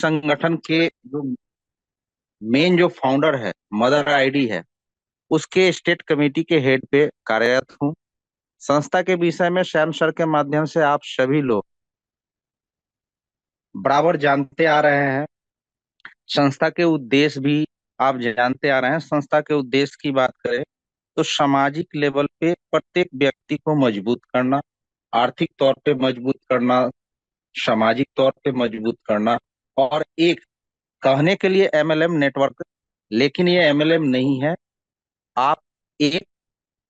संगठन के जो मेन जो फाउंडर है, मदर आईडी है, उसके स्टेट कमेटी के हेड पे कार्यरत हूँ। संस्था के विषय में श्याम सर के माध्यम से आप सभी लोग बराबर जानते आ रहे हैं। संस्था के उद्देश्य भी आप जानते आ रहे हैं। संस्था के उद्देश्य की बात करें तो सामाजिक लेवल पे प्रत्येक व्यक्ति को मजबूत करना, आर्थिक तौर पे मजबूत करना, सामाजिक तौर पे मजबूत करना। और एक कहने के लिए एमएलएम नेटवर्क, लेकिन ये एमएलएम नहीं है। आप एक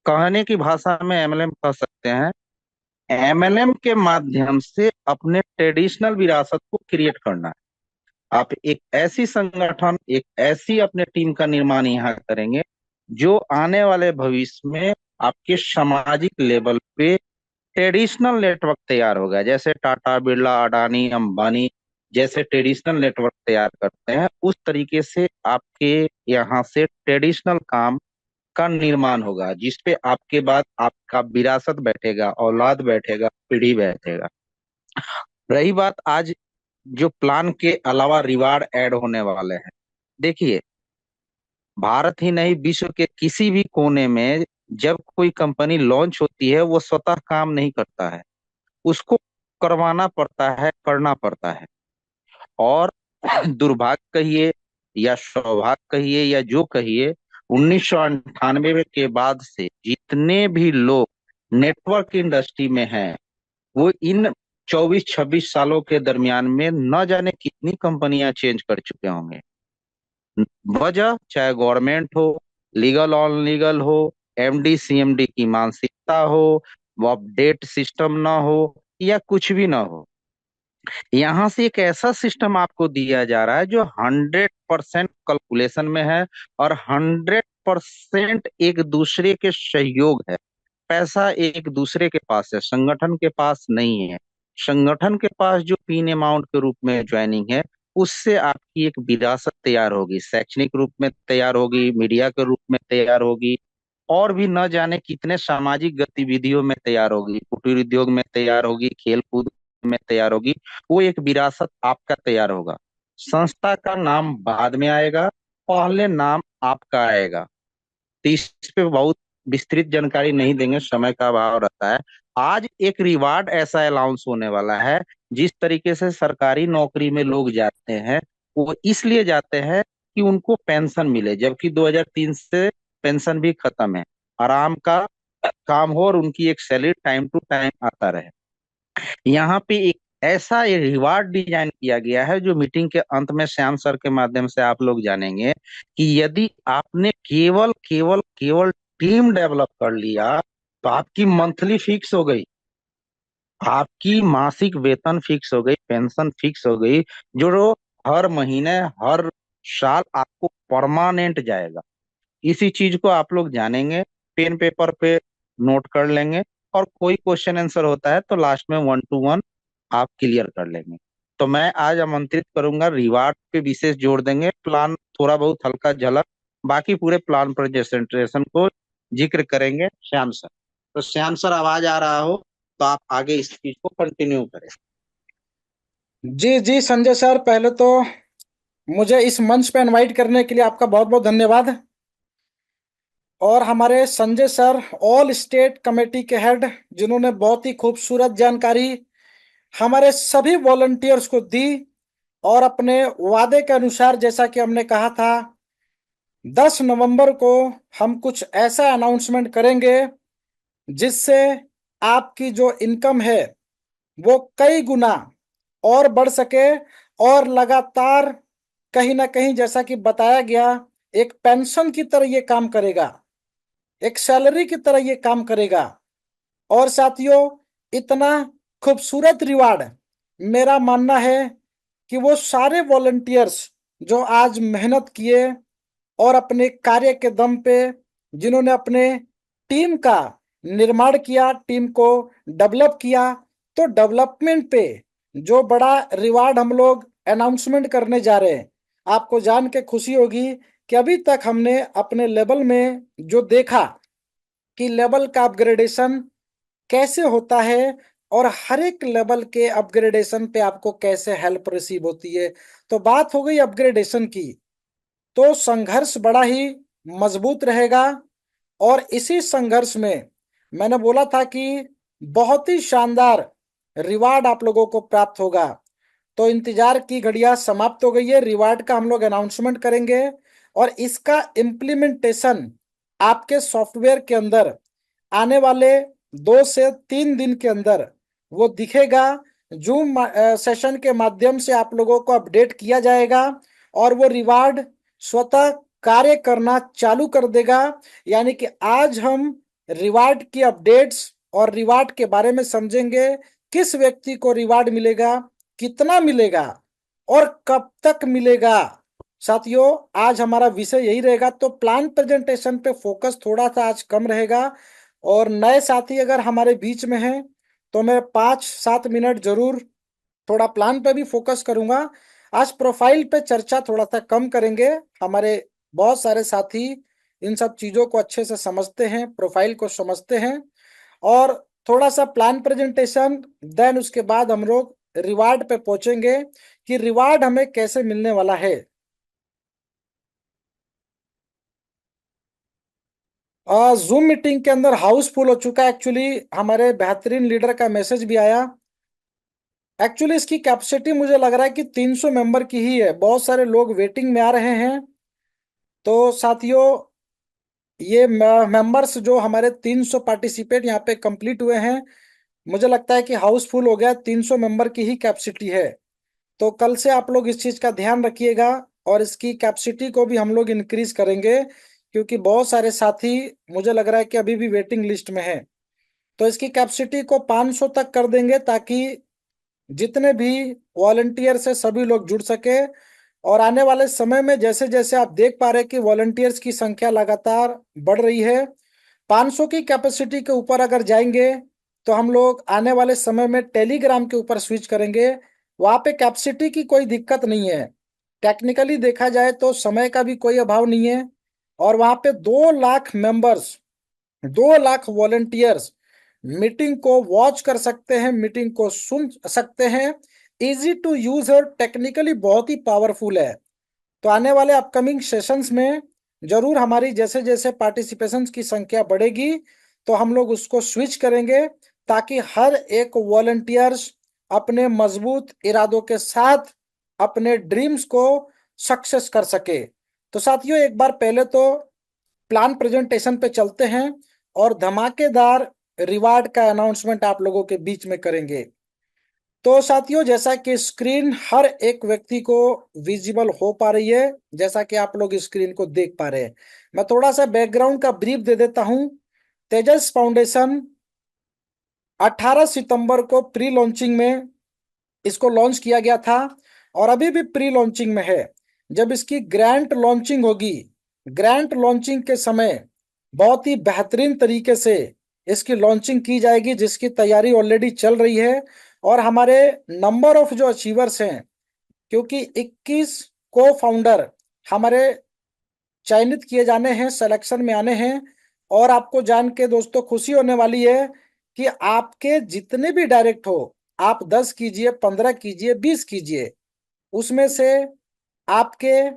कहने की भाषा में एमएलएम कह सकते हैं। एमएलएम के माध्यम से अपने ट्रेडिशनल विरासत को क्रिएट करना है। आप एक ऐसी संगठन, एक ऐसी अपने टीम का निर्माण यहाँ करेंगे जो आने वाले भविष्य में आपके सामाजिक लेवल पे ट्रेडिशनल नेटवर्क तैयार होगा। जैसे टाटा, बिरला, अडानी, अंबानी जैसे ट्रेडिशनल नेटवर्क तैयार करते हैं, उस तरीके से आपके यहाँ से ट्रेडिशनल काम का निर्माण होगा, जिसपे आपके बाद आपका विरासत बैठेगा, औलाद बैठेगा, पीढ़ी बैठेगा। रही बात आज जो प्लान के अलावा रिवार्ड ऐड होने वाले हैं, देखिए, भारत ही नहीं विश्व के किसी भी कोने में जब कोई कंपनी लॉन्च होती है वो स्वतः काम नहीं करता है, उसको करवाना पड़ता है, करना पड़ता है। और दुर्भाग्य कहिए या सौभाग्य कहिए या जो कहिए, 1998 के बाद से जितने भी लोग नेटवर्क इंडस्ट्री में हैं, वो इन 24-26 सालों के दरमियान में न जाने कितनी कंपनियां चेंज कर चुके होंगे। वजह चाहे गवर्नमेंट हो, लीगल ऑन लीगल हो, एमडी सीएमडी की मानसिकता हो, वो अपडेट सिस्टम ना हो, या कुछ भी ना हो, यहाँ से एक ऐसा सिस्टम आपको दिया जा रहा है जो 100% कैलकुलेशन में है और 100% एक दूसरे के सहयोग है। पैसा एक दूसरे के पास है, संगठन के पास नहीं है। संगठन के पास जो पिन अमाउंट के रूप में ज्वाइनिंग है, उससे आपकी एक विरासत तैयार होगी, शैक्षणिक रूप में तैयार होगी, मीडिया के रूप में तैयार होगी, और भी न जाने कितने सामाजिक गतिविधियों में तैयार होगी, कुटीर उद्योग में तैयार होगी, खेल कूद में तैयार होगी। वो एक विरासत आपका तैयार होगा। संस्था का नाम बाद में आएगा, पहले नाम आपका आएगा। तो इस पे बहुत विस्तृत जानकारी नहीं देंगे, समय का अभाव रहता है। आज एक रिवार्ड ऐसा अनाउंस होने वाला है। जिस तरीके से सरकारी नौकरी में लोग जाते हैं, वो इसलिए जाते हैं कि उनको पेंशन मिले, जबकि 2003 से पेंशन भी खत्म है। आराम का काम हो और उनकी एक सैलरी टाइम टू टाइम आता रहे। यहाँ पे एक ऐसा रिवार्ड डिजाइन किया गया है जो मीटिंग के अंत में श्याम सर के माध्यम से आप लोग जानेंगे कि यदि आपने केवल केवल केवल टीम डेवलप कर लिया तो आपकी मंथली फिक्स हो गई, आपकी मासिक वेतन फिक्स हो गई, पेंशन फिक्स हो गई, जो हर महीने हर साल आपको परमानेंट जाएगा। इसी चीज को आप लोग जानेंगे, पेन पेपर पे नोट कर लेंगे, और कोई क्वेश्चन आंसर होता है तो लास्ट में 1 to 1 आप क्लियर कर लेंगे। तो मैं आज आमंत्रित करूंगा, रिवार्ड पे विशेष जोर देंगे, प्लान थोड़ा बहुत हल्का झलक, बाकी पूरे प्लान प्रेजेंटेशन को जिक्र करेंगे श्याम सर। तो श्याम सर, आवाज आ रहा हो तो आप आगे इस चीज को कंटिन्यू करें। जी जी संजय सर, पहले तो मुझे इस मंच पे इनवाइट करने के लिए आपका बहुत बहुत धन्यवाद। और हमारे Sanjay sir all state committee के हेड, जिन्होंने बहुत ही खूबसूरत जानकारी हमारे सभी वॉलंटियर्स को दी। और अपने वादे के अनुसार, जैसा कि हमने कहा था, 10 नवंबर को हम कुछ ऐसा अनाउंसमेंट करेंगे जिससे आपकी जो इनकम है वो कई गुना और बढ़ सके, और लगातार कहीं ना कहीं, जैसा कि बताया गया, एक पेंशन की तरह ये काम करेगा, एक सैलरी की तरह ये काम करेगा। और साथियों, इतना खूबसूरत रिवार्ड, मेरा मानना है कि वो सारे वॉलंटियर्स जो आज मेहनत किए और अपने कार्य के दम पे जिन्होंने अपने टीम का निर्माण किया, टीम को डेवलप किया, तो डेवलपमेंट पे जो बड़ा रिवार्ड हम लोग अनाउंसमेंट करने जा रहे हैं, आपको जान के खुशी होगी कि अभी तक हमने अपने लेवल में जो देखा कि लेवल का अपग्रेडेशन कैसे होता है और हर एक लेवल के अपग्रेडेशन पे आपको कैसे हेल्प रिसीव होती है। तो बात हो गई अपग्रेडेशन की, तो संघर्ष बड़ा ही मजबूत रहेगा। और इसी संघर्ष में मैंने बोला था कि बहुत ही शानदार रिवार्ड आप लोगों को प्राप्त होगा। तो इंतजार की घड़ियां समाप्त हो गई है, रिवार्ड का हम लोग अनाउंसमेंट करेंगे और इसका इम्प्लीमेंटेशन आपके सॉफ्टवेयर के अंदर आने वाले 2 से 3 दिन के अंदर वो दिखेगा। जूम सेशन के माध्यम से आप लोगों को अपडेट किया जाएगा और वो रिवार्ड स्वतः कार्य करना चालू कर देगा। यानी कि आज हम रिवार्ड की अपडेट्स और रिवार्ड के बारे में समझेंगे, किस व्यक्ति को रिवार्ड मिलेगा, कितना मिलेगा और कब तक मिलेगा। साथियों, आज हमारा विषय यही रहेगा, तो प्लान प्रेजेंटेशन पे फोकस थोड़ा सा आज कम रहेगा। और नए साथी अगर हमारे बीच में हैं तो मैं 5-7 मिनट जरूर थोड़ा प्लान पे भी फोकस करूंगा। आज प्रोफाइल पे चर्चा थोड़ा सा कम करेंगे। हमारे बहुत सारे साथी इन सब चीजों को अच्छे से समझते हैं, प्रोफाइल को समझते हैं। और थोड़ा सा प्लान प्रेजेंटेशन, देन उसके बाद हम लोग रिवार्ड पे पहुंचेंगे कि रिवार्ड हमें कैसे मिलने वाला है। जूम मीटिंग के अंदर हाउसफुल हो चुका है। एक्चुअली हमारे बेहतरीन लीडर का मैसेज भी आया। एक्चुअली इसकी कैपेसिटी मुझे लग रहा है कि 300 मेंबर की ही है, बहुत सारे लोग वेटिंग में आ रहे हैं। तो साथियों, ये मेंबर्स जो हमारे 300 पार्टिसिपेट यहाँ पे कंप्लीट हुए हैं, मुझे लगता है कि हाउसफुल हो गया, 300 मेंबर की ही कैपेसिटी है। तो कल से आप लोग इस चीज का ध्यान रखिएगा और इसकी कैपेसिटी को भी हम लोग इंक्रीज करेंगे, क्योंकि बहुत सारे साथी मुझे लग रहा है कि अभी भी वेटिंग लिस्ट में है। तो इसकी कैपेसिटी को 500 तक कर देंगे ताकि जितने भी वॉलंटियर्स है सभी लोग जुड़ सके। और आने वाले समय में जैसे जैसे आप देख पा रहे हैं कि वॉलंटियर्स की संख्या लगातार बढ़ रही है, 500 की कैपेसिटी के ऊपर अगर जाएंगे तो हम लोग आने वाले समय में टेलीग्राम के ऊपर स्विच करेंगे। वहां पे कैपेसिटी की कोई दिक्कत नहीं है, टेक्निकली देखा जाए तो समय का भी कोई अभाव नहीं है। और वहां पे 2 lakh members, 2 lakh volunteers meeting को वॉच कर सकते हैं, मीटिंग को सुन सकते हैं। इजी टू यूज और टेक्निकली बहुत ही पावरफुल है। तो आने वाले अपकमिंग सेशंस में जरूर हमारी जैसे जैसे पार्टिसिपेशंस की संख्या बढ़ेगी तो हम लोग उसको स्विच करेंगे, ताकि हर एक वॉलंटियर्स अपने मजबूत इरादों के साथ अपने ड्रीम्स को सक्सेस कर सके। तो साथियों, एक बार पहले तो प्लान प्रेजेंटेशन पे चलते हैं और धमाकेदार रिवार्ड का अनाउंसमेंट आप लोगों के बीच में करेंगे। तो साथियों, जैसा कि स्क्रीन हर एक व्यक्ति को विजिबल हो पा रही है, जैसा कि आप लोग स्क्रीन को देख पा रहे हैं, मैं थोड़ा सा बैकग्राउंड का ब्रीफ दे देता हूं। तेजस फाउंडेशन 18 सितंबर को प्री लॉन्चिंग में इसको लॉन्च किया गया था और अभी भी प्री लॉन्चिंग में है। जब इसकी ग्रैंड लॉन्चिंग होगी, ग्रैंड लॉन्चिंग के समय बहुत ही बेहतरीन तरीके से इसकी लॉन्चिंग की जाएगी, जिसकी तैयारी ऑलरेडी चल रही है। और हमारे नंबर ऑफ जो अचीवर्स हैं, क्योंकि 21 को फाउंडर हमारे चयनित किए जाने हैं, सिलेक्शन में आने हैं। और आपको जान के दोस्तों खुशी होने वाली है कि आपके जितने भी डायरेक्ट हो, आप 10 कीजिए, 15 कीजिए, 20 कीजिए, उसमें से आपके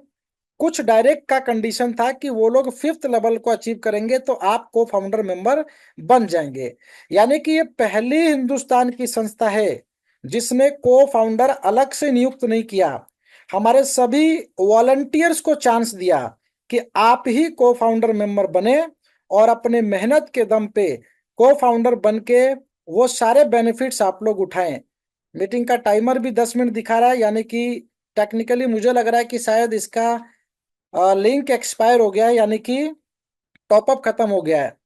कुछ डायरेक्ट का कंडीशन था कि वो लोग 5th लेवल को अचीव करेंगे तो आप को फाउंडर मेंबर बन जाएंगे। यानी कि ये पहली हिंदुस्तान की संस्था है जिसने को फाउंडर अलग से नियुक्त नहीं किया, हमारे सभी वॉलंटियर्स को चांस दिया कि आप ही को फाउंडर मेंबर बने और अपने मेहनत के दम पे को फाउंडर बन के वो सारे बेनिफिट्स आप लोग उठाएं। मीटिंग का टाइमर भी 10 मिनट दिखा रहा है, यानी कि टेक्निकली मुझे लग रहा है कि शायद इसका लिंक एक्सपायर हो गया है, यानी कि टॉपअप खत्म हो गया है।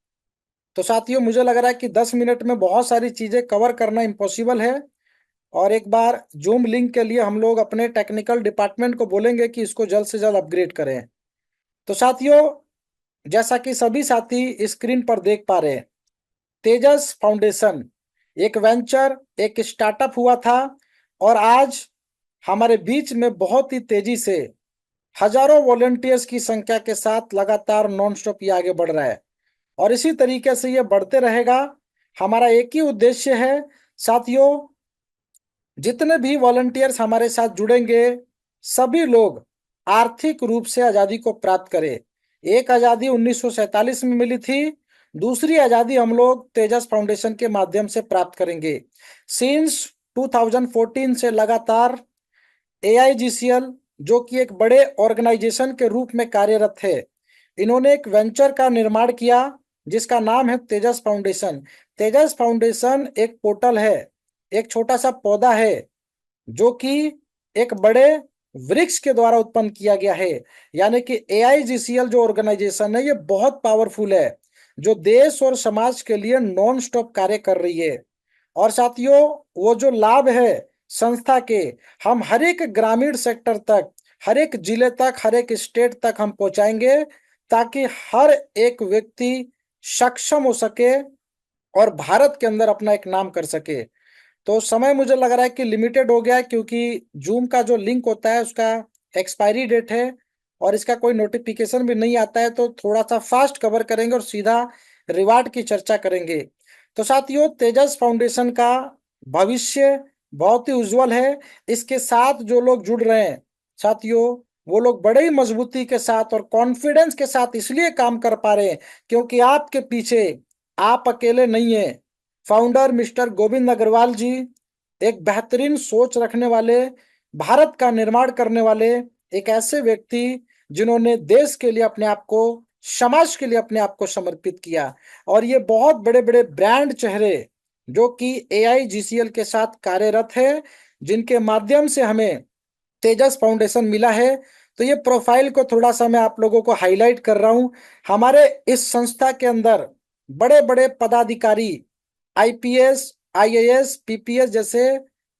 तो साथियों, मुझे लग रहा है कि 10 मिनट में बहुत सारी चीजें कवर करना इम्पॉसिबल है। और एक बार जूम लिंक के लिए हम लोग अपने टेक्निकल डिपार्टमेंट को बोलेंगे कि इसको जल्द से जल्द अपग्रेड करें। तो साथियों, जैसा कि सभी साथी स्क्रीन पर देख पा रहे हैं, तेजस फाउंडेशन एक वेंचर, एक स्टार्टअप हुआ था और आज हमारे बीच में बहुत ही तेजी से हजारों वॉलंटियर्स की संख्या के साथ लगातार नॉन स्टॉप ये आगे बढ़ रहा है और इसी तरीके से ये बढ़ते रहेगा। हमारा एक ही उद्देश्य है, साथियों, जितने भी वॉलंटियर्स हमारे साथ जुड़ेंगे, सभी लोग आर्थिक रूप से आजादी को प्राप्त करें। एक आजादी 1947 में मिली थी, दूसरी आजादी हम लोग तेजस फाउंडेशन के माध्यम से प्राप्त करेंगे। सिंस 2014 से लगातार AIGCL, जो कि एक बड़े ऑर्गेनाइजेशन के रूप में कार्यरत है, इन्होंने एक वेंचर का निर्माण किया जिसका नाम है तेजस फाउंडेशन। तेजस फाउंडेशन एक पोर्टल है, एक छोटा सा पौधा है जो कि एक बड़े वृक्ष के द्वारा उत्पन्न किया गया है। यानी कि AIGCL जो ऑर्गेनाइजेशन है, ये बहुत पावरफुल है, जो देश और समाज के लिए नॉन स्टॉप कार्य कर रही है। और साथियों, वो जो लाभ है संस्था के, हम हर एक ग्रामीण सेक्टर तक, हर एक जिले तक, हर एक स्टेट तक हम पहुंचाएंगे, ताकि हर एक व्यक्ति सक्षम हो सके और भारत के अंदर अपना एक नाम कर सके। तो समय मुझे लग रहा है कि लिमिटेड हो गया है, क्योंकि जूम का जो लिंक होता है उसका एक्सपायरी डेट है और इसका कोई नोटिफिकेशन भी नहीं आता है। तो थोड़ा सा फास्ट कवर करेंगे और सीधा रिवार्ड की चर्चा करेंगे। तो साथियों, तेजस फाउंडेशन का भविष्य बहुत ही उज्जवल है। इसके साथ जो लोग जुड़ रहे हैं साथियों, वो लोग बड़े ही मजबूती के साथ और कॉन्फिडेंस के साथ इसलिए काम कर पा रहे हैं क्योंकि आपके पीछे आप अकेले नहीं हैं। फाउंडर मिस्टर गोविंद अग्रवाल जी एक बेहतरीन सोच रखने वाले, भारत का निर्माण करने वाले एक ऐसे व्यक्ति जिन्होंने देश के लिए अपने आप को, समाज के लिए अपने आप को समर्पित किया। और ये बहुत बड़े बड़े ब्रांड चेहरे जो कि AIGCL के साथ कार्यरत है, जिनके माध्यम से हमें तेजस फाउंडेशन मिला है। तो ये प्रोफाइल को थोड़ा सा मैं आप लोगों को हाईलाइट कर रहा हूं। हमारे इस संस्था के अंदर बड़े बड़े पदाधिकारी, IPS, IAS, PPS जैसे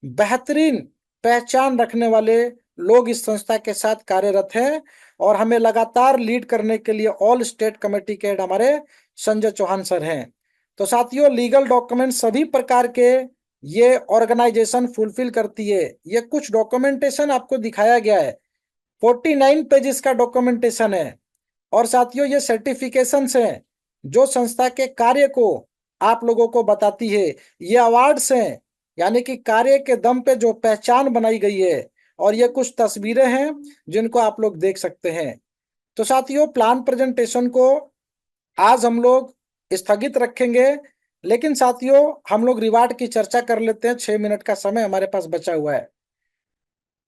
बेहतरीन पहचान रखने वाले लोग इस संस्था के साथ कार्यरत हैं। और हमें लगातार लीड करने के लिए ऑल स्टेट कमेटी के हेड हमारे संजय चौहान सर हैं। तो साथियों, लीगल डॉक्यूमेंट सभी प्रकार के ये ऑर्गेनाइजेशन फुलफिल करती है। ये कुछ डॉक्यूमेंटेशन आपको दिखाया गया है, 49 पेजेस का डॉक्यूमेंटेशन है। और साथियों, ये सर्टिफिकेशंस हैं जो संस्था के कार्य को आप लोगों को बताती है। ये अवार्ड्स हैं, यानी कि कार्य के दम पे जो पहचान बनाई गई है। और ये कुछ तस्वीरें हैं जिनको आप लोग देख सकते हैं। तो साथियों, प्लान प्रेजेंटेशन को आज हम लोग स्थगित रखेंगे, लेकिन साथियों हम लोग रिवार्ड की चर्चा कर लेते हैं। 6 मिनट का समय हमारे पास बचा हुआ है।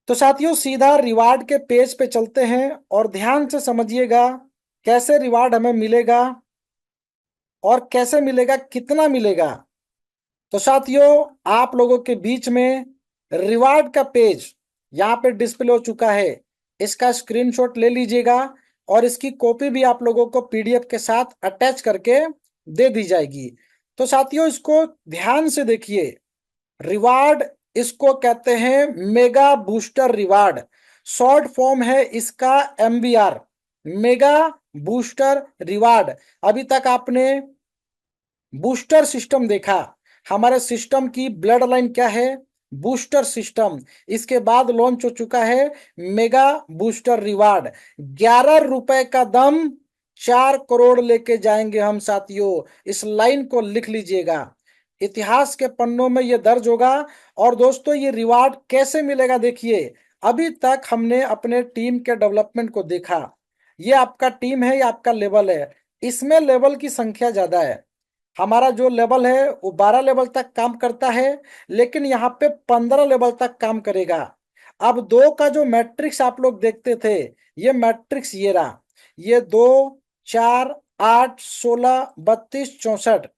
तो साथियों, सीधा रिवार्ड के पेज पे चलते हैं और ध्यान से समझिएगा कैसे रिवार्ड हमें मिलेगा और कैसे मिलेगा, कितना मिलेगा। तो साथियों, आप लोगों के बीच में रिवार्ड का पेज यहाँ पे डिस्प्ले हो चुका है। इसका स्क्रीनशॉट ले लीजिएगा और इसकी कॉपी भी आप लोगों को PDF के साथ अटैच करके दे दी जाएगी। तो साथियों, इसको ध्यान से देखिए। रिवार्ड, इसको कहते हैं mega booster reward. Short form है इसका MBR, मेगा बूस्टर रिवार्ड। अभी तक आपने बूस्टर सिस्टम देखा, हमारे सिस्टम की ब्लड लाइन क्या है, बूस्टर सिस्टम। इसके बाद लॉन्च हो चुका है मेगा बूस्टर रिवार्ड। 11 रुपए का दम 4 करोड़ लेके जाएंगे हम साथियों। इस लाइन को लिख लीजिएगा, इतिहास के पन्नों में ये दर्ज होगा। और दोस्तों, ये रिवार्ड कैसे मिलेगा देखिए। अभी तक हमने अपने टीम के डेवलपमेंट को देखा। ये आपका टीम है, ये आपका लेवल है। इसमें लेवल की संख्या ज्यादा है। हमारा जो लेवल है वो 12 लेवल तक काम करता है, लेकिन यहाँ पे 15 लेवल तक काम करेगा। अब 2 का जो मैट्रिक्स आप लोग देखते थे, ये मैट्रिक्स ये रहा। ये 2, 4, 8, 16, 32, 64,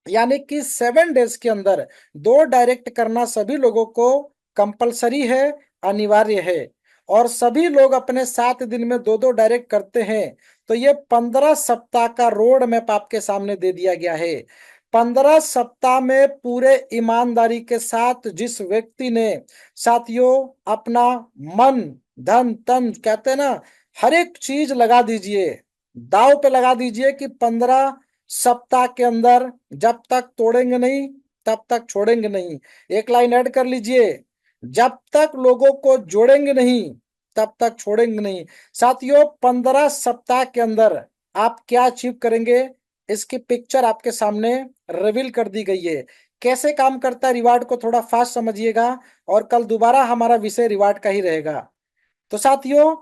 यानी कि 7 डेज के अंदर 2 डायरेक्ट करना सभी लोगों को कंपलसरी है, अनिवार्य है। और सभी लोग अपने 7 दिन में 2 2 डायरेक्ट करते हैं। तो ये 15 सप्ताह का रोड मैप आपके सामने दे दिया गया है। 15 सप्ताह में पूरे ईमानदारी के साथ जिस व्यक्ति ने साथियों अपना मन, धन, तन, कहते हैं ना, हर एक चीज लगा दीजिए, दाव पे लगा दीजिए कि 15 सप्ताह के अंदर जब तक तोड़ेंगे नहीं तब तक छोड़ेंगे नहीं। एक लाइन ऐड कर लीजिए, जब तक लोगों को जोड़ेंगे नहीं तब तक छोड़ेंगे नहीं। साथियों, 15 सप्ताह के अंदर आप क्या अचीव करेंगे, इसकी पिक्चर आपके सामने रिवील कर दी गई है। कैसे काम करता है रिवार्ड को थोड़ा फास्ट समझिएगा, और कल दोबारा हमारा विषय रिवार्ड का ही रहेगा। तो साथियों,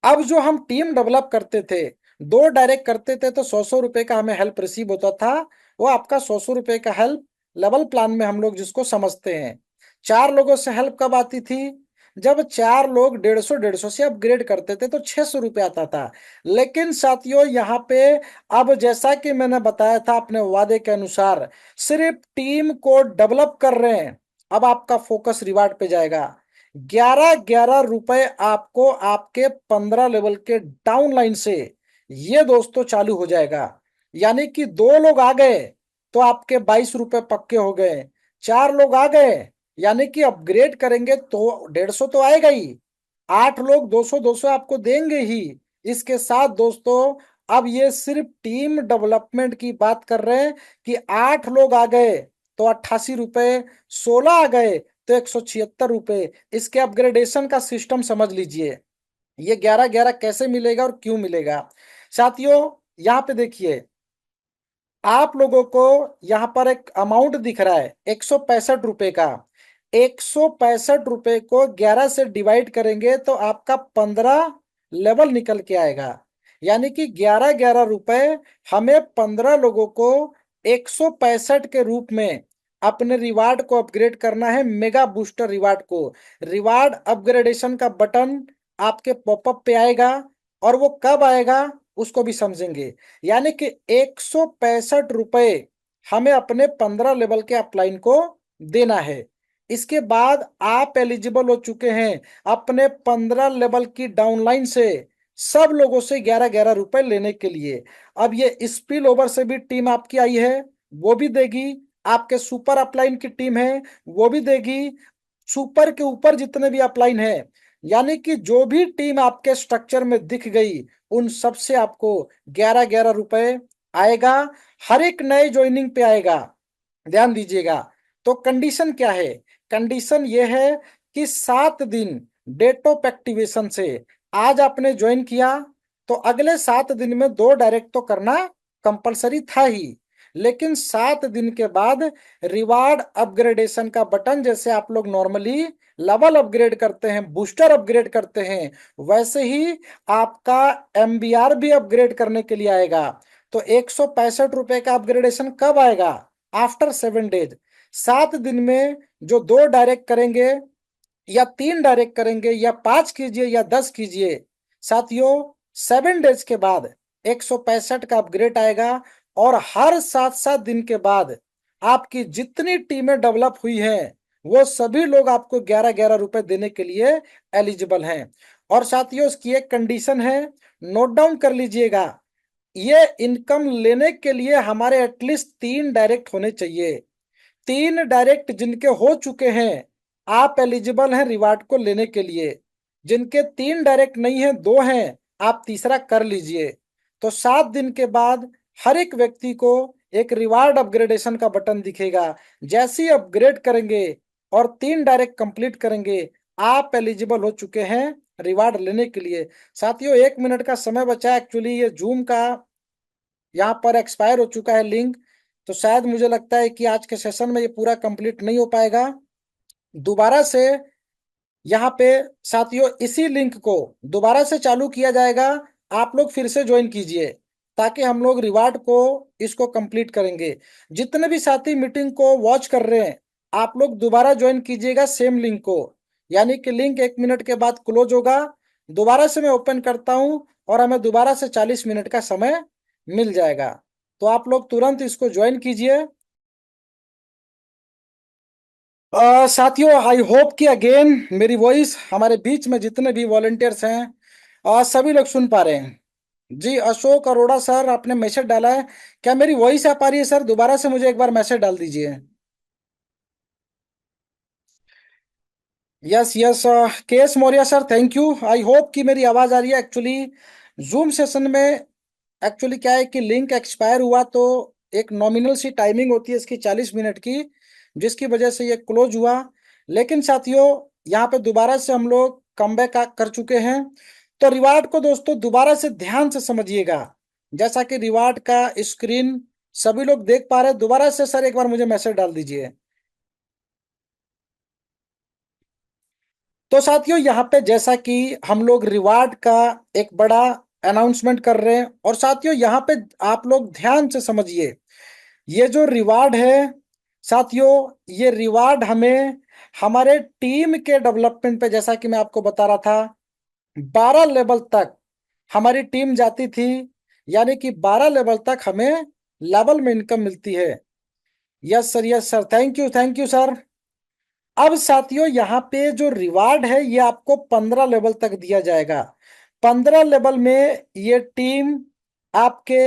अब जो हम टीम डेवलप करते थे, दो डायरेक्ट करते थे तो 100-100 रुपए का हमें हेल्प रिसीव होता था। वो आपका 100-100 रुपए का हेल्प लेवल प्लान में हम लोग जिसको समझते हैं। चार लोगों से हेल्प कब आती थी? जब चार लोग 150-150 से अपग्रेड करते थे तो 600 रुपये आता था। लेकिन साथियों यहाँ पे, अब जैसा कि मैंने बताया था अपने वादे के अनुसार, सिर्फ टीम को डेवलप कर रहे हैं। अब आपका फोकस रिवार्ड पे जाएगा। 11-11 रुपए आपको आपके 15 लेवल के डाउन लाइन से ये दोस्तों चालू हो जाएगा। यानी कि दो लोग आ गए तो आपके 22 रुपए पक्के हो गए। चार लोग आ गए यानी कि अपग्रेड करेंगे तो 150 तो आएगा ही। आठ लोग 200-200 आपको देंगे ही। इसके साथ दोस्तों, अब ये सिर्फ टीम डेवलपमेंट की बात कर रहे हैं कि 8 लोग आ गए तो 88 रुपए, 16 आ गए तो 176 रुपए। इसके अपग्रेडेशन का सिस्टम समझ लीजिए। ये 11-11 कैसे मिलेगा और क्यों मिलेगा? साथियों यहाँ पे देखिए, आप लोगों को यहाँ पर एक अमाउंट दिख रहा है 165 रुपए का। 165 रुपए को 11 से डिवाइड करेंगे तो आपका 15 लेवल निकल के आएगा। यानी कि 11-11 रुपए हमें 15 लोगों को 165 के रूप में अपने रिवार्ड को अपग्रेड करना है, मेगा बूस्टर रिवार्ड को। रिवार्ड अपग्रेडेशन का बटन आपके पॉपअप पे आएगा, और वो कब आएगा उसको भी समझेंगे। यानी कि 165 रुपए हमें अपने 15 लेवल के अपलाइन को देना है। इसके बाद आप एलिजिबल हो चुके हैं अपने 15 लेवल की डाउनलाइन से सब लोगों से 11-11 रुपए लेने के लिए। अब ये स्पिल ओवर से भी टीम आपकी आई है, वो भी देगी। आपके सुपर अपलाइन की टीम है, वो भी देगी। सुपर के ऊपर जितने भी अपलाइन है, यानी कि जो भी टीम आपके स्ट्रक्चर में दिख गई, उन सब से आपको 11-11 रुपए आएगा। हर एक नए ज्वाइनिंग पे आएगा, ध्यान दीजिएगा। तो कंडीशन क्या है? कंडीशन ये है कि 7 दिन डेट ऑफ एक्टिवेशन से, आज आपने ज्वाइन किया तो अगले 7 दिन में दो डायरेक्ट तो करना कंपलसरी था ही। लेकिन 7 दिन के बाद रिवार्ड अपग्रेडेशन का बटन, जैसे आप लोग नॉर्मली लेवल अपग्रेड करते हैं, बूस्टर अपग्रेड करते हैं, वैसे ही आपका एमबीआर भी अपग्रेड करने के लिए आएगा। तो 165 रुपए का अपग्रेडेशन कब आएगा? After 7 days. 7 दिन में जो दो डायरेक्ट करेंगे, या तीन डायरेक्ट करेंगे, या 5 कीजिए या 10 कीजिए, साथियों 7 डेज के बाद 165 का अपग्रेड आएगा। और हर 7-7 दिन के बाद आपकी जितनी टीमें डेवलप हुई हैं, वो सभी लोग आपको 11-11 रुपए देने के लिए एलिजिबल हैं। और साथियों इसकी एक कंडीशन है, नोट डाउन कर लीजिएगा। ये इनकम लेने के लिए हमारे एटलीस्ट 3 डायरेक्ट होने चाहिए। 3 डायरेक्ट जिनके हो चुके हैं, आप एलिजिबल हैं रिवार्ड को लेने के लिए। जिनके 3 डायरेक्ट नहीं है, 2 हैं, आप तीसरा कर लीजिए। तो 7 दिन के बाद हर एक व्यक्ति को एक रिवार्ड अपग्रेडेशन का बटन दिखेगा। जैसे ही अपग्रेड करेंगे और 3 डायरेक्ट कंप्लीट करेंगे, आप एलिजिबल हो चुके हैं रिवार्ड लेने के लिए। साथियों 1 मिनट का समय बचा है, एक्चुअली ये जूम का यहाँ पर एक्सपायर हो चुका है लिंक। तो शायद मुझे लगता है कि आज के सेशन में ये पूरा कंप्लीट नहीं हो पाएगा। दोबारा से यहाँ पे साथियों इसी लिंक को दोबारा से चालू किया जाएगा। आप लोग फिर से ज्वाइन कीजिए ताकि हम लोग रिवार्ड को इसको कंप्लीट करेंगे। जितने भी साथी मीटिंग को वॉच कर रहे हैं, आप लोग दोबारा ज्वाइन कीजिएगा सेम लिंक को। यानी कि लिंक 1 मिनट के बाद क्लोज होगा, दोबारा से मैं ओपन करता हूँ और हमें दोबारा से 40 मिनट का समय मिल जाएगा। तो आप लोग तुरंत इसको ज्वाइन कीजिए। साथियों आई होप कि अगेन मेरी वॉइस हमारे बीच में जितने भी वॉलंटियर्स हैं, सभी लोग सुन पा रहे हैं। जी अशोक अरोड़ा सर, आपने मैसेज डाला है, क्या मेरी वॉइस आ पा रही है सर? दोबारा से मुझे एक बार मैसेज डाल दीजिए। यस यस, के S Maurya sir, thank you. I hope कि मेरी आवाज आ रही है। एक्चुअली जूम सेशन में एक्चुअली क्या है कि लिंक एक्सपायर हुआ, तो एक नॉमिनल सी टाइमिंग होती है इसकी 40 मिनट की, जिसकी वजह से ये क्लोज हुआ। लेकिन साथियों यहाँ पे दोबारा से हम लोग कमबैक कर चुके हैं। तो रिवार्ड को दोस्तों दोबारा से ध्यान से समझिएगा। जैसा कि रिवार्ड का स्क्रीन सभी लोग देख पा रहे हैं? दोबारा से सर एक बार मुझे मैसेज डाल दीजिए। तो साथियों यहाँ पे जैसा कि हम लोग रिवार्ड का एक बड़ा अनाउंसमेंट कर रहे हैं, और साथियों यहाँ पे आप लोग ध्यान से समझिए, ये जो रिवार्ड है साथियों, ये रिवार्ड हमें हमारे टीम के डेवलपमेंट पे, जैसा कि मैं आपको बता रहा था, 12 लेवल तक हमारी टीम जाती थी, यानी कि 12 लेवल तक हमें लेवल में इनकम मिलती है। Yes sir, yes sir, thank you sir. अब साथियों यहाँ पे जो रिवार्ड है ये आपको 15 लेवल तक दिया जाएगा। 15 लेवल में ये टीम आपके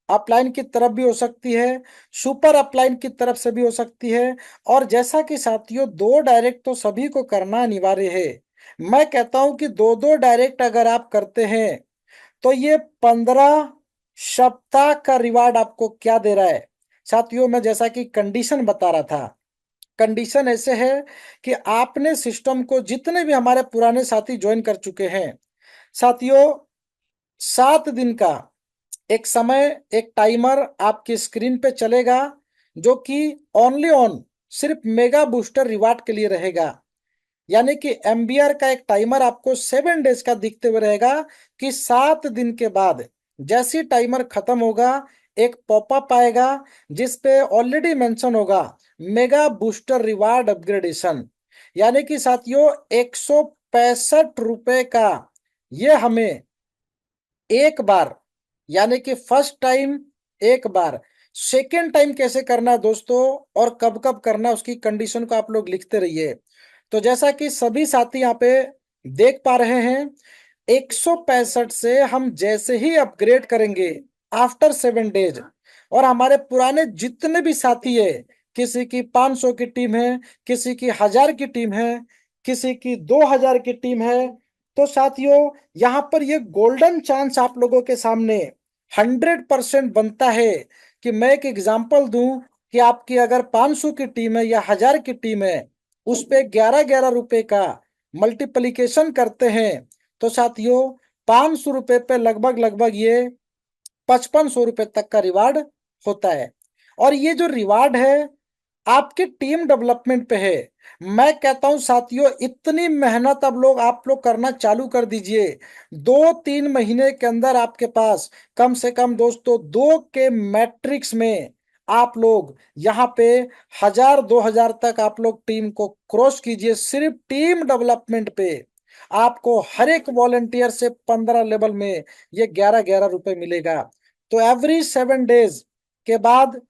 अपलाइन की तरफ भी हो सकती है, सुपर अपलाइन की तरफ से भी हो सकती है। और जैसा कि साथियों 2 डायरेक्ट तो सभी को करना अनिवार्य है, मैं कहता हूं कि 2 डायरेक्ट अगर आप करते हैं तो ये 15 सप्ताह का रिवार्ड आपको क्या दे रहा है साथियों। मैं जैसा कि कंडीशन बता रहा था, कंडीशन ऐसे है कि आपने सिस्टम को, जितने भी हमारे पुराने साथी ज्वाइन कर चुके हैं साथियों, 7 दिन का एक समय, एक टाइमर आपकी स्क्रीन पे चलेगा, जो कि ओनली ऑन सिर्फ मेगा बूस्टर रिवार्ड के लिए रहेगा। यानी कि एमबीआर का एक टाइमर आपको 7 डेज का दिखते हुए रहेगा कि 7 दिन के बाद जैसी टाइमर खत्म होगा, एक पॉपअप आएगा जिसपे ऑलरेडी मेंशन होगा मेगा बूस्टर रिवार्ड अपग्रेडेशन। यानी कि साथियों 165 रुपए का ये हमें एक बार, यानी कि फर्स्ट टाइम एक बार, सेकेंड टाइम कैसे करना है दोस्तों और कब कब करना है उसकी कंडीशन को आप लोग लिखते रहिए। तो जैसा कि सभी साथी यहाँ पे देख पा रहे हैं, 165 से हम जैसे ही अपग्रेड करेंगे आफ्टर 7 डेज, और हमारे पुराने जितने भी साथी है, किसी की 500 की टीम है, किसी की 1000 की टीम है, किसी की 2000 की टीम है, तो साथियों यहाँ पर ये गोल्डन चांस आप लोगों के सामने 100% बनता है कि मैं एक एग्जांपल दूं कि आपकी अगर 500 की टीम है या 1000 की टीम है, उस पे 11-11 रुपए का मल्टीप्लिकेशन करते हैं, तो साथियों 500 रुपए पे लगभग लगभग ये 5500 रुपए तक का रिवार्ड होता है। और ये जो रिवार्ड है आपकी टीम डेवलपमेंट पे है। मैं कहता हूं साथियों इतनी मेहनत अब लोग आप लोग करना चालू कर दीजिए, 2-3 महीने के अंदर आपके पास कम से कम दोस्तों 2 के मैट्रिक्स में आप लोग यहाँ पे 1000-2000 तक आप लोग टीम को क्रॉस कीजिए। सिर्फ टीम डेवलपमेंट पे आपको हर एक वॉलेंटियर से 15 लेवल में ये 11-11 रुपए मिलेगा। तो एवरी 7 डेज के बाद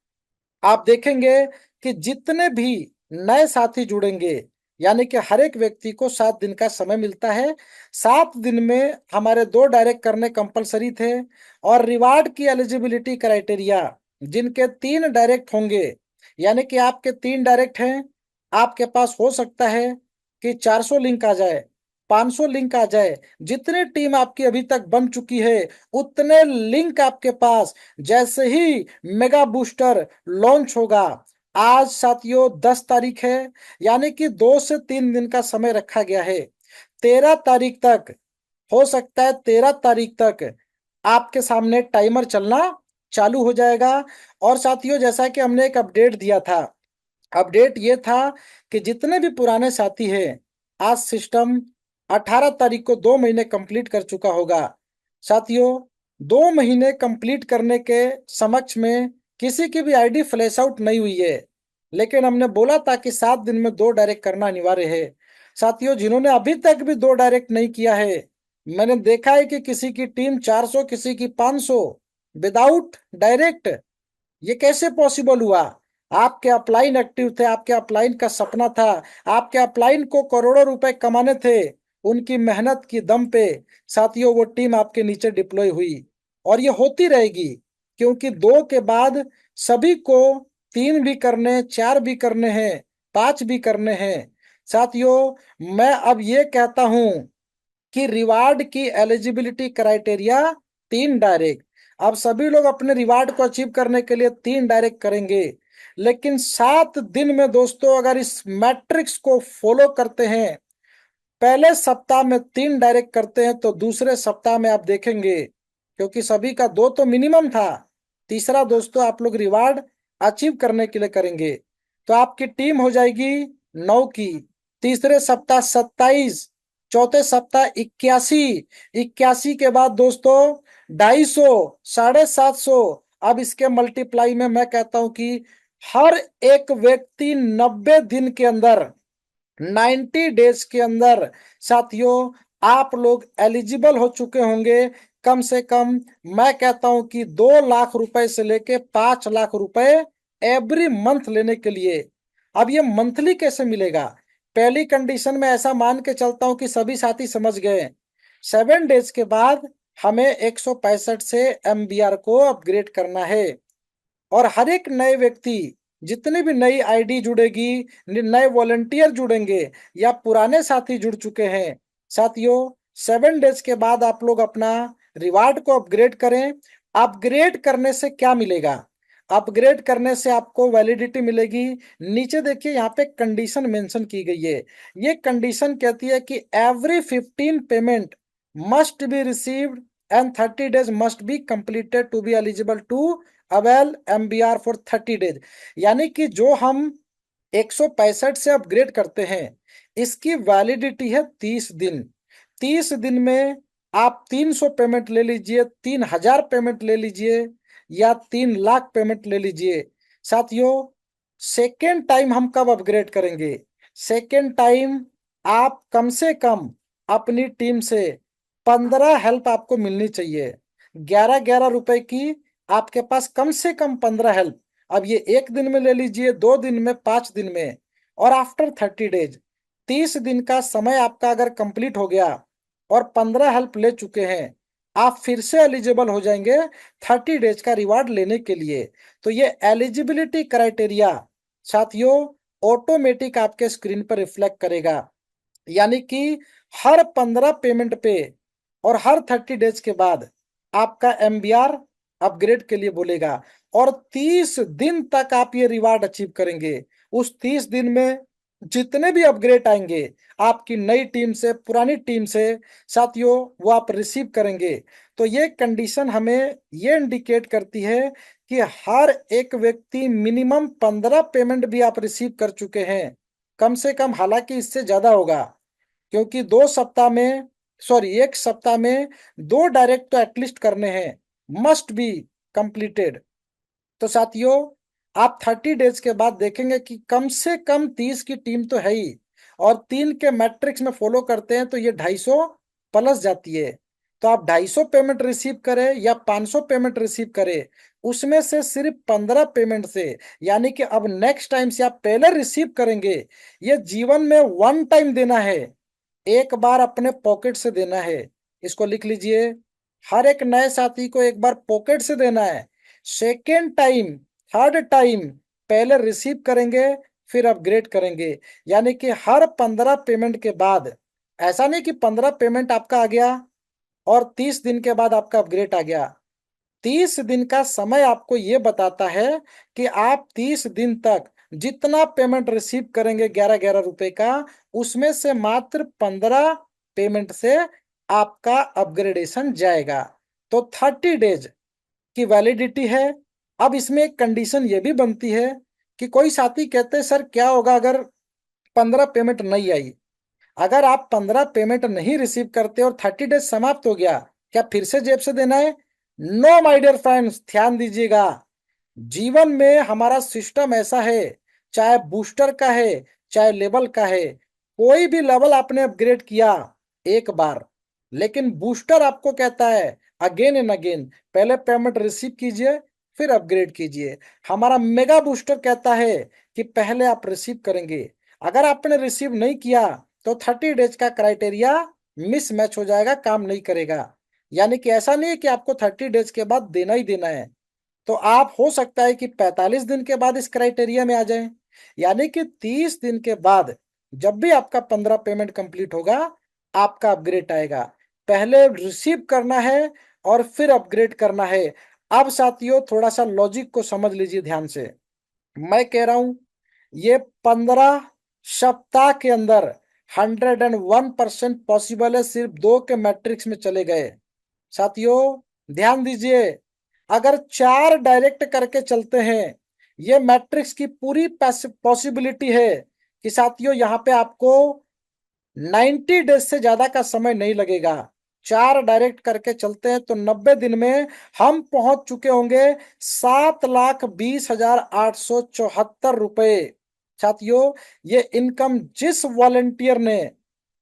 आप देखेंगे कि जितने भी नए साथी जुड़ेंगे, यानी कि हर एक व्यक्ति को 7 दिन का समय मिलता है। 7 दिन में हमारे 2 डायरेक्ट करने कंपलसरी थे, और रिवार्ड की एलिजिबिलिटी क्राइटेरिया, जिनके 3 डायरेक्ट होंगे, यानी कि आपके 3 डायरेक्ट हैं, आपके पास हो सकता है कि 400 लिंक आ जाए, 500 लिंक आ जाए, जितनी टीम आपकी अभी तक बन चुकी है उतने लिंक आपके पास जैसे ही मेगा बूस्टर लॉन्च होगा। आज साथियों 10 तारीख है, यानी कि 2 से 3 दिन का समय रखा गया है। 13 तारीख तक, हो सकता है 13 तारीख तक आपके सामने टाइमर चलना चालू हो जाएगा। और साथियों जैसा कि हमने एक अपडेट दिया था, अपडेट ये था कि जितने भी पुराने साथी हैं, आज सिस्टम 18 तारीख को 2 महीने कंप्लीट कर चुका होगा। साथियों 2 महीने कंप्लीट करने के समक्ष में किसी की भी आईडी फ्लैश आउट नहीं हुई है, लेकिन हमने बोला था कि 7 दिन में 2 डायरेक्ट करना अनिवार्य है। साथियों जिन्होंने अभी तक भी 2 डायरेक्ट नहीं किया है, मैंने देखा है कि किसी की टीम 400, किसी की 500 विदाउट डायरेक्ट। ये कैसे पॉसिबल हुआ? आपके अपलाइन एक्टिव थे, आपके अपलाइन का सपना था, आपके अपलाइन को करोड़ों रुपए कमाने थे, उनकी मेहनत की दम पे साथियों वो टीम आपके नीचे डिप्लॉय हुई। और ये होती रहेगी, क्योंकि 2 के बाद सभी को 3 भी करने, 4 भी करने हैं, 5 भी करने हैं। साथियों मैं अब ये कहता हूं कि रिवार्ड की एलिजिबिलिटी क्राइटेरिया 3 डायरेक्ट। अब सभी लोग अपने रिवार्ड को अचीव करने के लिए 3 डायरेक्ट करेंगे, लेकिन 7 दिन में दोस्तों अगर इस मैट्रिक्स को फॉलो करते हैं, पहले सप्ताह में 3 डायरेक्ट करते हैं, तो दूसरे सप्ताह में आप देखेंगे, क्योंकि सभी का 2 तो मिनिमम था, तीसरा दोस्तों आप लोग रिवार्ड अचीव करने के लिए करेंगे। तो आपकी टीम हो जाएगी 9 की, तीसरे सप्ताह 27, चौथे सप्ताह 81, 81 के बाद दोस्तों 250, 750। अब इसके मल्टीप्लाई में मैं कहता हूं कि हर एक व्यक्ति 90 दिन के अंदर, 90 डेज के अंदर साथियों आप लोग एलिजिबल हो चुके होंगे। कम से कम मैं कहता हूं कि 2 लाख रुपए से लेके 5 लाख रुपए एवरी मंथ लेने के लिए। अब ये मंथली कैसे मिलेगा? पहली कंडीशन में ऐसा मान के चलता हूं कि सभी साथी समझ गए। 7 डेज के बाद हमें 165 से एमबीआर को अपग्रेड करना है। और हर एक नए व्यक्ति, जितनी भी नई आईडी जुड़ेगी, नए वॉलंटियर जुड़ेंगे या पुराने साथी जुड़ चुके हैं, साथियों 7 डेज के बाद आप लोग अपना रिवार्ड को अपग्रेड करें। अपग्रेड करने से क्या मिलेगा? अपग्रेड करने से आपको वैलिडिटी मिलेगी। नीचे देखिए यहाँ पे कंडीशन मेंशन की गई है। ये कंडीशन कहती है कि every 15 payment must be received and 30 days must be completed to be eligible to avail MBR for 30 days. यानी कि जो हम 165 से अपग्रेड करते हैं, इसकी वैलिडिटी है 30 दिन। 30 दिन में आप 300 पेमेंट ले लीजिए, 3000 पेमेंट ले लीजिए, या 3 लाख पेमेंट ले लीजिए। साथियों सेकेंड टाइम हम कब अपग्रेड करेंगे? सेकेंड टाइम आप कम से कम अपनी टीम से 15 हेल्प आपको मिलनी चाहिए। 11-11 रुपए की आपके पास कम से कम 15 हेल्प। अब ये 1 दिन में ले लीजिए, 2 दिन में, 5 दिन में, और आफ्टर 30 डेज, 30 दिन का समय आपका अगर कंप्लीट हो गया और 15 हेल्प ले चुके हैं, आप फिर से एलिजिबल हो जाएंगे 30 डेज का रिवार्ड लेने के लिए। तो ये एलिजिबिलिटी क्राइटेरिया साथियों ऑटोमेटिक आपके स्क्रीन पर रिफ्लेक्ट करेगा। यानी कि हर 15 पेमेंट पे और हर 30 डेज के बाद आपका एमबीआर अपग्रेड के लिए बोलेगा। और 30 दिन तक आप ये रिवार्ड अचीव करेंगे। उस 30 दिन में जितने भी अपग्रेड आएंगे आपकी नई टीम से, पुरानी टीम से, साथियों वो आप रिसीव करेंगे। तो ये कंडीशन हमें ये इंडिकेट करती है कि हर एक व्यक्ति मिनिमम 15 पेमेंट भी आप रिसीव कर चुके हैं कम से कम। हालांकि इससे ज्यादा होगा, क्योंकि 2 सप्ताह में, सॉरी 1 सप्ताह में 2 डायरेक्ट तो एटलीस्ट करने हैं, मस्ट बी कंप्लीटेड। तो साथियों आप 30 डेज के बाद देखेंगे कि कम से कम 30 की टीम तो है ही, और 3 के मैट्रिक्स में फॉलो करते हैं तो ये 250 प्लस जाती है। तो आप 250 पेमेंट रिसीव करें या 500 पेमेंट रिसीव करें, उसमें से सिर्फ 15 पेमेंट से, यानी कि अब नेक्स्ट टाइम से आप पहले रिसीव करेंगे। ये जीवन में वन टाइम देना है, एक बार अपने पॉकेट से देना है। इसको लिख लीजिए, हर एक नए साथी को एक बार पॉकेट से देना है। सेकेंड टाइम, थर्ड टाइम पहले रिसीव करेंगे फिर अपग्रेड करेंगे। यानी कि हर 15 पेमेंट के बाद, ऐसा नहीं कि 15 पेमेंट आपका आ गया और 30 दिन के बाद आपका अपग्रेड आ गया। 30 दिन का समय आपको ये बताता है कि आप 30 दिन तक जितना पेमेंट रिसीव करेंगे 11-11 रुपए का, उसमें से मात्र 15 पेमेंट से आपका अपग्रेडेशन जाएगा। तो 30 डेज की वैलिडिटी है। अब इसमें एक कंडीशन ये भी बनती है कि कोई साथी कहते हैं सर क्या होगा अगर 15 पेमेंट नहीं आई? अगर आप 15 पेमेंट नहीं रिसीव करते और 30 डेज समाप्त हो गया, क्या फिर से जेब से देना है? नो माय डियर फ्रेंड्स, ध्यान दीजिएगा। जीवन में हमारा सिस्टम ऐसा है, चाहे बूस्टर का है चाहे लेवल का है, कोई भी लेवल आपने अपग्रेड किया एक बार, लेकिन बूस्टर आपको कहता है अगेन एंड अगेन पहले पेमेंट रिसीव कीजिए फिर अपग्रेड कीजिए। हमारा मेगा बूस्टर कहता है कि पहले आप रिसीव करेंगे। अगर आपने रिसीव नहीं किया तो 30 डेज का क्राइटेरिया मिसमैच हो जाएगा, काम नहीं करेगा। यानी कि ऐसा नहीं है कि आपको 30 डेज के बाद देना ही देना है। तो आप हो सकता है कि 45 दिन के बाद इस क्राइटेरिया में आ जाएं। यानी कि 30 दिन के बाद जब भी आपका 15 पेमेंट कंप्लीट होगा आपका अपग्रेड आएगा। पहले रिसीव करना है और फिर अपग्रेड करना है। अब साथियों थोड़ा सा लॉजिक को समझ लीजिए ध्यान से। मैं कह रहा हूं ये 15 सप्ताह के अंदर 101% पॉसिबल है, सिर्फ 2 के मैट्रिक्स में चले गए। साथियों ध्यान दीजिए, अगर 4 डायरेक्ट करके चलते हैं, ये मैट्रिक्स की पूरी पॉसिबिलिटी है कि साथियों यहाँ पे आपको 90 डेज से ज्यादा का समय नहीं लगेगा। 4 डायरेक्ट करके चलते हैं तो 90 दिन में हम पहुंच चुके होंगे 7,20,874 रुपए। साथियों, ये इनकम जिस वॉलेंटियर ने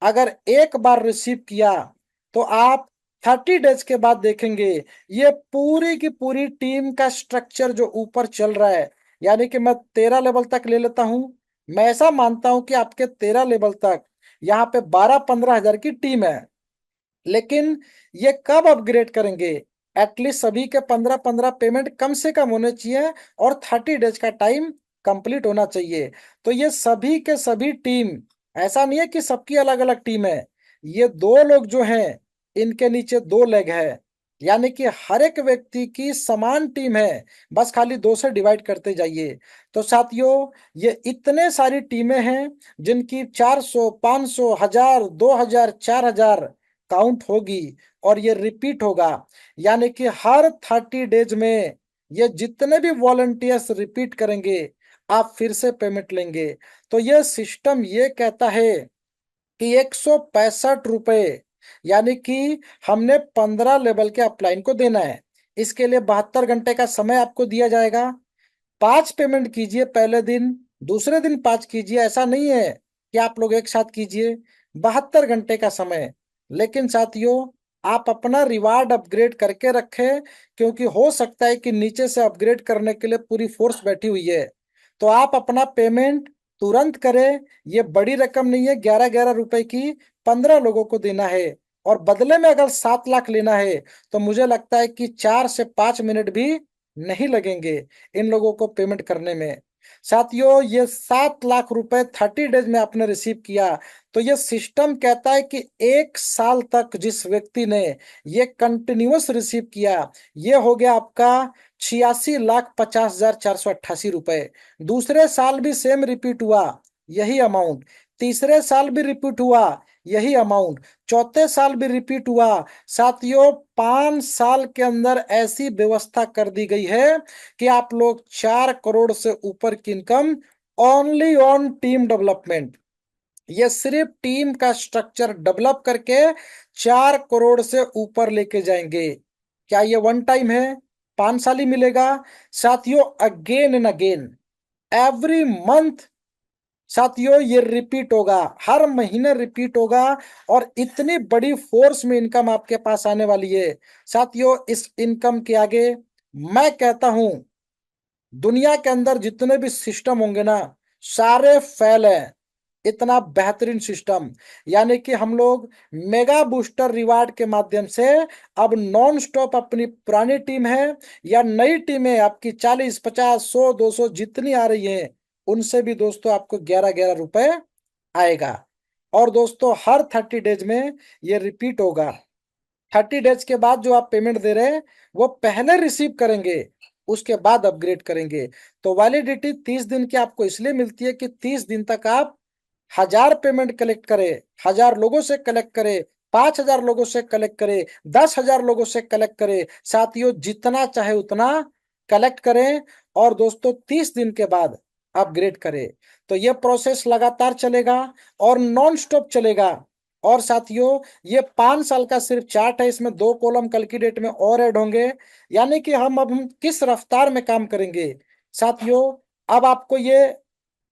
अगर एक बार रिसीव किया, तो आप 30 डेज के बाद देखेंगे ये पूरी की पूरी टीम का स्ट्रक्चर जो ऊपर चल रहा है, यानी कि मैं 13 लेवल तक ले लेता हूं। मैं ऐसा मानता हूं कि आपके 13 लेवल तक यहाँ पे 12-15 हजार की टीम है, लेकिन ये कब अपग्रेड करेंगे? एटलीस्ट सभी के 15-15 पेमेंट कम से कम होने चाहिए और 30 डेज का टाइम कंप्लीट होना चाहिए। तो ये सभी के सभी टीम, ऐसा नहीं है कि सबकी अलग अलग टीम है, ये 2 लोग जो हैं इनके नीचे 2 लेग है, यानी कि हर एक व्यक्ति की समान टीम है, बस खाली 2 से डिवाइड करते जाइए। तो साथियों, ये इतने सारी टीमें हैं जिनकी 400, 500, 1000, 2000, 4000 काउंट होगी और ये रिपीट होगा, यानी कि हर 30 डेज में ये जितने भी वॉलंटियर्स रिपीट करेंगे, आप फिर से पेमेंट लेंगे। तो ये सिस्टम ये कहता है कि 165 रुपए, यानी कि हमने 15 लेवल के अपलाइन को देना है। इसके लिए 72 घंटे का समय आपको दिया जाएगा। 5 पेमेंट कीजिए पहले दिन, दूसरे दिन 5 कीजिए, ऐसा नहीं है कि आप लोग एक साथ कीजिए। 72 घंटे का समय। लेकिन साथियों, आप अपना रिवार्ड अपग्रेड करके रखें, क्योंकि हो सकता है कि नीचे से अपग्रेड करने के लिए पूरी फोर्स बैठी हुई है। तो आप अपना पेमेंट तुरंत करें। ये बड़ी रकम नहीं है, 11-11 रुपए की 15 लोगों को देना है, और बदले में अगर 7 लाख लेना है तो मुझे लगता है कि 4 से 5 मिनट भी नहीं लगेंगे इन लोगों को पेमेंट करने में। साथियों, ये 7 लाख रुपए 30 डेज में आपने रिसीव किया, तो ये सिस्टम कहता है कि 1 साल तक जिस व्यक्ति ने ये कंटिन्यूअस रिसीव किया, ये हो गया आपका 86,50,488 रुपए। दूसरे साल भी सेम रिपीट हुआ, यही अमाउंट। तीसरे साल भी रिपीट हुआ, यही अमाउंट। चौथे साल भी रिपीट हुआ। साथियों, 5 साल के अंदर ऐसी व्यवस्था कर दी गई है कि आप लोग 4 करोड़ से ऊपर की income only on team development, ये सिर्फ टीम का स्ट्रक्चर डेवलप करके 4 करोड़ से ऊपर लेके जाएंगे। क्या ये वन टाइम है? 5 साल ही मिलेगा। साथियों, again and again, every month, साथियों ये रिपीट होगा, हर महीने रिपीट होगा, और इतनी बड़ी फोर्स में इनकम आपके पास आने वाली है। साथियों, इस इनकम के आगे मैं कहता हूं दुनिया के अंदर जितने भी सिस्टम होंगे ना, सारे फेल है। इतना बेहतरीन सिस्टम, यानी कि हम लोग मेगा बूस्टर रिवार्ड के माध्यम से अब नॉन स्टॉप अपनी पुरानी टीम है या नई टीमें आपकी 40, 50, 100, 200 जितनी आ रही है, उनसे भी दोस्तों आपको 11-11 रुपए आएगा। और दोस्तों, हर 30 डेज में ये रिपीट होगा। 30 डेज के बाद जो आप पेमेंट दे रहे हैं, वो पहले रिसीव करेंगे, उसके बाद अपग्रेड करेंगे। तो वैलिडिटी 30 दिन की आपको इसलिए मिलती है कि 30 दिन तक आप 1000 पेमेंट कलेक्ट करें, 1000 लोगों से कलेक्ट करें, 5000 लोगों से कलेक्ट करें, 10,000 लोगों से कलेक्ट करें। साथियों, जितना चाहे उतना कलेक्ट करें, और दोस्तों 30 दिन के बाद अपग्रेड करें। तो ये प्रोसेस लगातार चलेगा और नॉन स्टॉप चलेगा। और साथियों, ये 5 साल का सिर्फ चार्ट है, इसमें 2 कॉलम कल की डेट में और ऐड होंगे, यानी कि हम किस रफ्तार में काम करेंगे। साथियों, अब आपको ये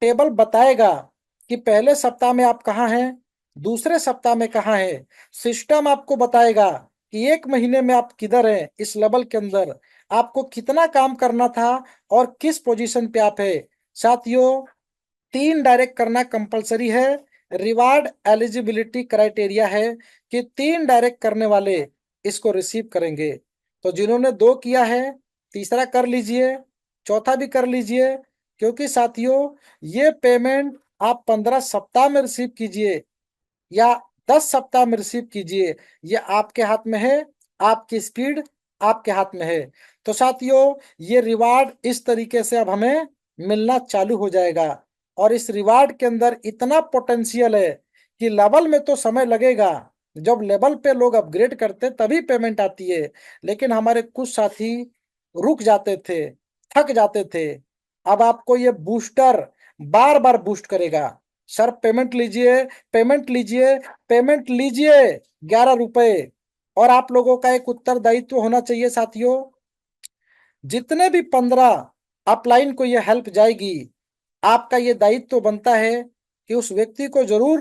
टेबल बताएगा कि पहले सप्ताह में आप कहाँ हैं, दूसरे सप्ताह में कहाँ हैं। सिस्टम आपको बताएगा कि 1 महीने में आप किधर हैं, इस लेवल के अंदर आपको कितना काम करना था और किस पोजीशन पे आप है। साथियों, 3 डायरेक्ट करना कंपलसरी है। रिवार्ड एलिजिबिलिटी क्राइटेरिया है कि 3 डायरेक्ट करने वाले इसको रिसीव करेंगे। तो जिन्होंने 2 किया है, तीसरा कर लीजिए, चौथा भी कर लीजिए, क्योंकि साथियों, ये पेमेंट आप 15 सप्ताह में रिसीव कीजिए या 10 सप्ताह में रिसीव कीजिए, ये आपके हाथ में है, आपकी स्पीड आपके हाथ में है। तो साथियों, ये रिवार्ड इस तरीके से अब हमें मिलना चालू हो जाएगा, और इस रिवार्ड के अंदर इतना पोटेंशियल है कि लेवल में तो समय लगेगा, जब लेवल पे लोग अपग्रेड करते तभी पेमेंट आती है। लेकिन हमारे कुछ साथी रुक जाते थे, थक जाते थे। अब आपको ये बूस्टर बार बार बूस्ट करेगा। सर पेमेंट लीजिए, पेमेंट लीजिए, पेमेंट लीजिए, 11 रुपए। और आप लोगों का एक उत्तरदायित्व होना चाहिए साथियों, जितने भी 15 अपलाइन को ये हेल्प जाएगी, आपका ये दायित्व बनता है कि उस व्यक्ति को जरूर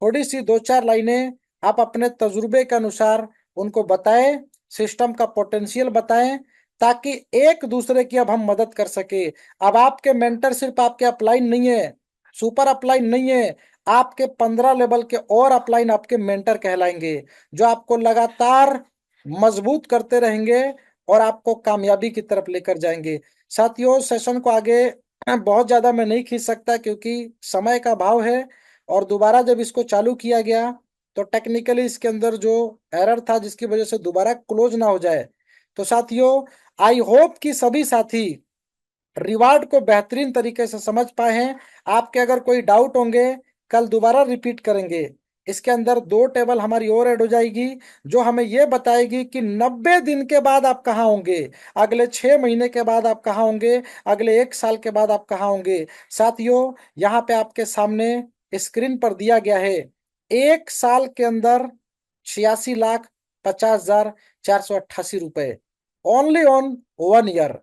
थोड़ी सी 2-4 लाइनें आप अपने तजुर्बे के अनुसार उनको बताएं, सिस्टम का पोटेंशियल बताएं, ताकि एक दूसरे की अब हम मदद कर सके। अब आपके मेंटर सिर्फ आपके अपलाइन नहीं है, सुपर अपलाइन नहीं है, आपके 15 लेवल के और अपलाइन आपके मेंटर कहलाएंगे, जो आपको लगातार मजबूत करते रहेंगे और आपको कामयाबी की तरफ लेकर जाएंगे। साथियों, सेशन को आगे बहुत ज्यादा मैं नहीं खींच सकता क्योंकि समय का अभाव है। और दोबारा जब इसको चालू किया गया तो टेक्निकली इसके अंदर जो एरर था जिसकी वजह से दोबारा क्लोज ना हो जाए। तो साथियों, आई होप कि सभी साथी रिवार्ड को बेहतरीन तरीके से समझ पाए हैं। आपके अगर कोई डाउट होंगे, कल दोबारा रिपीट करेंगे। इसके अंदर 2 टेबल हमारी और ऐड हो जाएगी, जो हमें यह बताएगी कि 90 दिन के बाद आप कहाँ होंगे, अगले 6 महीने के बाद आप कहाँ होंगे, अगले 1 साल के बाद आप कहाँ होंगे। साथियों, यहाँ पे आपके सामने स्क्रीन पर दिया गया है, 1 साल के अंदर 86,50,488 रुपए, ओनली ऑन 1 ईयर।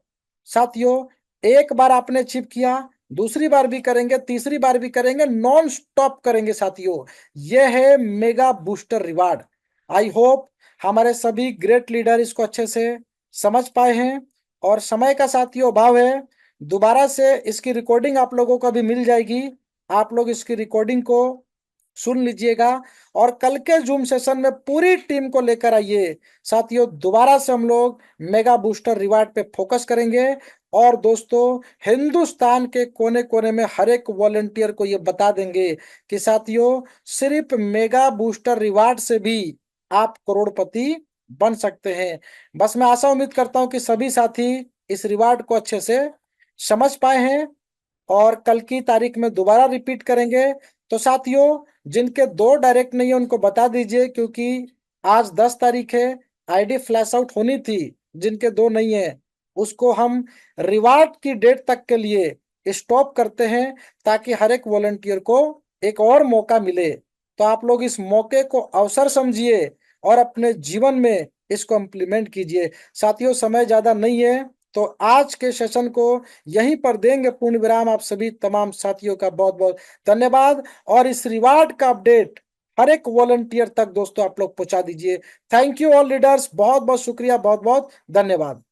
साथियों, एक बार आपने चिप किया, दूसरी बार भी करेंगे, तीसरी बार भी करेंगे, नॉन स्टॉप करेंगे साथियों। यह है mega booster reward. I hope हमारे सभी ग्रेट लीडर इसको अच्छे से समझ पाए हैं। और समय का साथियों अभाव है, दोबारा से इसकी रिकॉर्डिंग आप लोगों को भी मिल जाएगी। आप लोग इसकी रिकॉर्डिंग को सुन लीजिएगा और कल के जूम सेशन में पूरी टीम को लेकर आइए। साथियों, दोबारा से हम लोग मेगा बूस्टर रिवार्ड पे फोकस करेंगे। और दोस्तों, हिंदुस्तान के कोने कोने में हर एक वॉलेंटियर को ये बता देंगे कि साथियों, सिर्फ मेगा बूस्टर रिवार्ड से भी आप करोड़पति बन सकते हैं। बस मैं आशा उम्मीद करता हूं कि सभी साथी इस रिवार्ड को अच्छे से समझ पाए हैं और कल की तारीख में दोबारा रिपीट करेंगे। तो साथियों, जिनके 2 डायरेक्ट नहीं है उनको बता दीजिए, क्योंकि आज 10 तारीख है, आईडी फ्लैश आउट होनी थी। जिनके 2 नहीं है उसको हम रिवार्ड की डेट तक के लिए स्टॉप करते हैं, ताकि हर एक वॉलंटियर को एक और मौका मिले। तो आप लोग इस मौके को अवसर समझिए और अपने जीवन में इसको इम्प्लीमेंट कीजिए। साथियों, समय ज्यादा नहीं है, तो आज के सेशन को यहीं पर देंगे पूर्ण विराम। आप सभी तमाम साथियों का बहुत बहुत धन्यवाद। और इस रिवार्ड का अपडेट हर एक वॉलंटियर तक दोस्तों आप लोग पहुंचा दीजिए। थैंक यू ऑल लीडर्स, बहुत बहुत शुक्रिया, बहुत बहुत धन्यवाद।